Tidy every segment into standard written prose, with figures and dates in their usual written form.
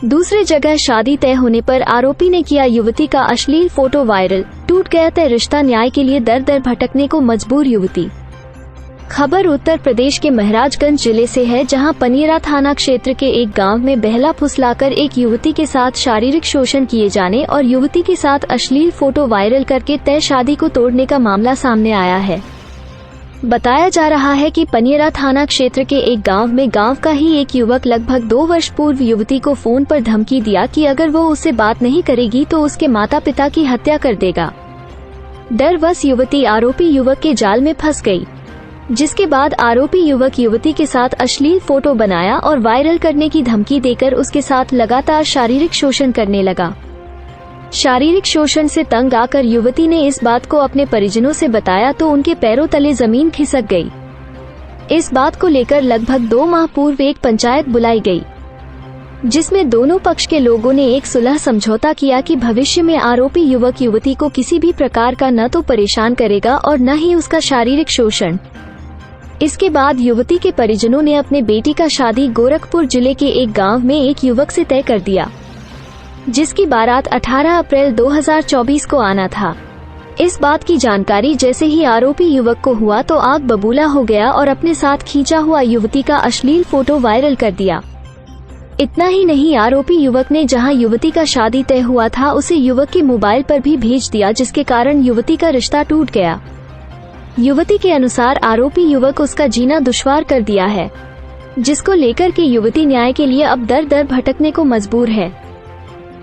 दूसरी जगह शादी तय होने पर आरोपी ने किया युवती का अश्लील फोटो वायरल, टूट गया तय रिश्ता, न्याय के लिए दर दर भटकने को मजबूर युवती। खबर उत्तर प्रदेश के महाराजगंज जिले से है, जहां पनियरा थाना क्षेत्र के एक गांव में बहला फुसलाकर एक युवती के साथ शारीरिक शोषण किए जाने और युवती के साथ अश्लील फोटो वायरल करके तय शादी को तोड़ने का मामला सामने आया है। बताया जा रहा है कि पनियरा थाना क्षेत्र के एक गांव में गांव का ही एक युवक लगभग 2 वर्ष पूर्व युवती को फोन पर धमकी दिया कि अगर वो उससे बात नहीं करेगी तो उसके माता पिता की हत्या कर देगा। डरवश युवती आरोपी युवक के जाल में फंस गई, जिसके बाद आरोपी युवक युवती के साथ अश्लील फोटो बनाया और वायरल करने की धमकी देकर उसके साथ लगातार शारीरिक शोषण करने लगा। शारीरिक शोषण से तंग आकर युवती ने इस बात को अपने परिजनों से बताया तो उनके पैरों तले जमीन खिसक गई। इस बात को लेकर लगभग 2 माह पूर्व एक पंचायत बुलाई गई, जिसमें दोनों पक्ष के लोगों ने एक सुलह समझौता किया कि भविष्य में आरोपी युवक युवती को किसी भी प्रकार का न तो परेशान करेगा और न ही उसका शारीरिक शोषण। इसके बाद युवती के परिजनों ने अपने बेटी का शादी गोरखपुर जिले के एक गांव में एक युवक से तय कर दिया, जिसकी बारात 18 अप्रैल 2024 को आना था। इस बात की जानकारी जैसे ही आरोपी युवक को हुआ तो आग बबूला हो गया और अपने साथ खींचा हुआ युवती का अश्लील फोटो वायरल कर दिया। इतना ही नहीं, आरोपी युवक ने जहां युवती का शादी तय हुआ था उसे युवक के मोबाइल पर भी भेज दिया, जिसके कारण युवती का रिश्ता टूट गया। युवती के अनुसार आरोपी युवक उसका जीना दुश्वार कर दिया है, जिसको लेकर के युवती न्याय के लिए अब दर दर भटकने को मजबूर है।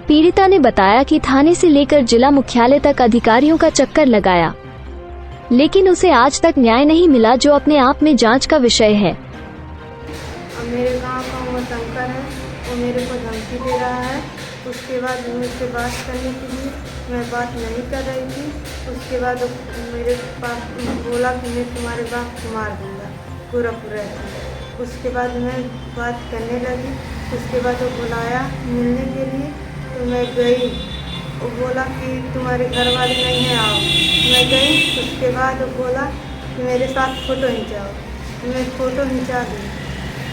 पीड़िता ने बताया कि थाने से लेकर जिला मुख्यालय तक अधिकारियों का चक्कर लगाया, लेकिन उसे आज तक न्याय नहीं मिला, जो अपने आप में जांच का विषय है। मेरे गांव का वो शंकर है, वो मेरे को धमकी दे रहा है। उसके बाद मुझसे बात करने के लिए मैं बात नहीं कर रही थी। उसके बाद मेरे पास बोला कि मैं तुम्हारे बाप को मार दूँगा, पूरा रहता। उसके बाद मैं बात करने लगी। उसके बाद वो बुलाया मिलने के लिए, तो मैं गई। वो बोला कि तुम्हारे घर वाले नहीं हैं, आओ। मैं गई। उसके बाद वो बोला कि मेरे साथ फ़ोटो खिंचाओ। मैं फ़ोटो खिंचा दी।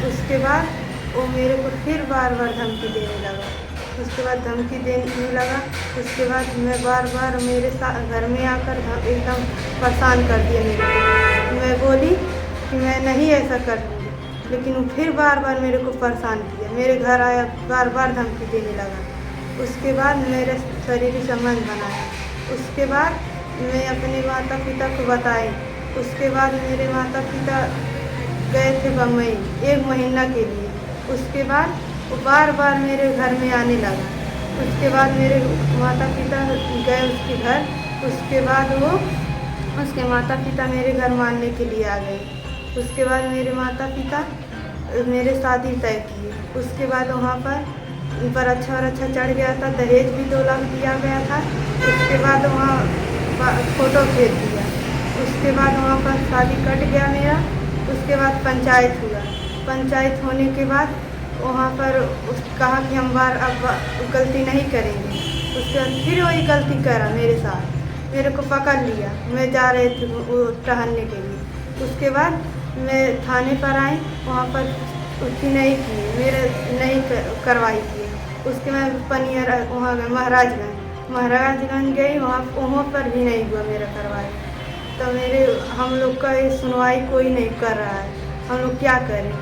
उसके बाद वो मेरे को फिर बार बार धमकी देने लगा। उसके बाद धमकी देने लगा। उसके बाद मैं बार बार मेरे साथ घर में आकर एकदम परेशान कर दिया मेरे को। मैं बोली कि मैं नहीं ऐसा कर दूँगी, लेकिन वो फिर बार बार मेरे को परेशान किया। मेरे घर आया, बार बार धमकी देने लगा। उसके बाद मेरे शारीरिक संबंध बनाया। उसके बाद मैं अपने माता पिता को बताई। उसके बाद मेरे माता पिता गए थे बम्बई 1 महीना के लिए। उसके बाद वो बार बार मेरे घर में आने लगा। उसके बाद मेरे माता पिता गए उसके घर। उसके बाद वो उसके माता पिता मेरे घर मानने के लिए आ गए। उसके बाद मेरे माता पिता मेरे शादी तय किए। उसके बाद वहाँ पर अच्छा और अच्छा चढ़ गया था, दहेज भी 2 लाख दिया गया था। उसके बाद वहाँ फ़ोटो भेज दिया। उसके बाद वहाँ पर शादी कट गया मेरा। उसके बाद पंचायत हुआ। पंचायत होने के बाद वहाँ पर कहा कि हम अब गलती नहीं करेंगे। उसके बाद फिर वही गलती करा मेरे साथ। मेरे को पकड़ लिया। मैं जा रहे थे वो टहलने के लिए। उसके बाद मैं थाने पर आई। वहाँ पर उसकी नहीं की, मेरे नहीं कार्रवाई की। उसके मैं पनियर वहाँ गए महाराजगंज गई। वहाँ पर भी नहीं हुआ मेरा कार्रवाई। तो हम लोग का ये सुनवाई कोई नहीं कर रहा है। हम लोग क्या करें।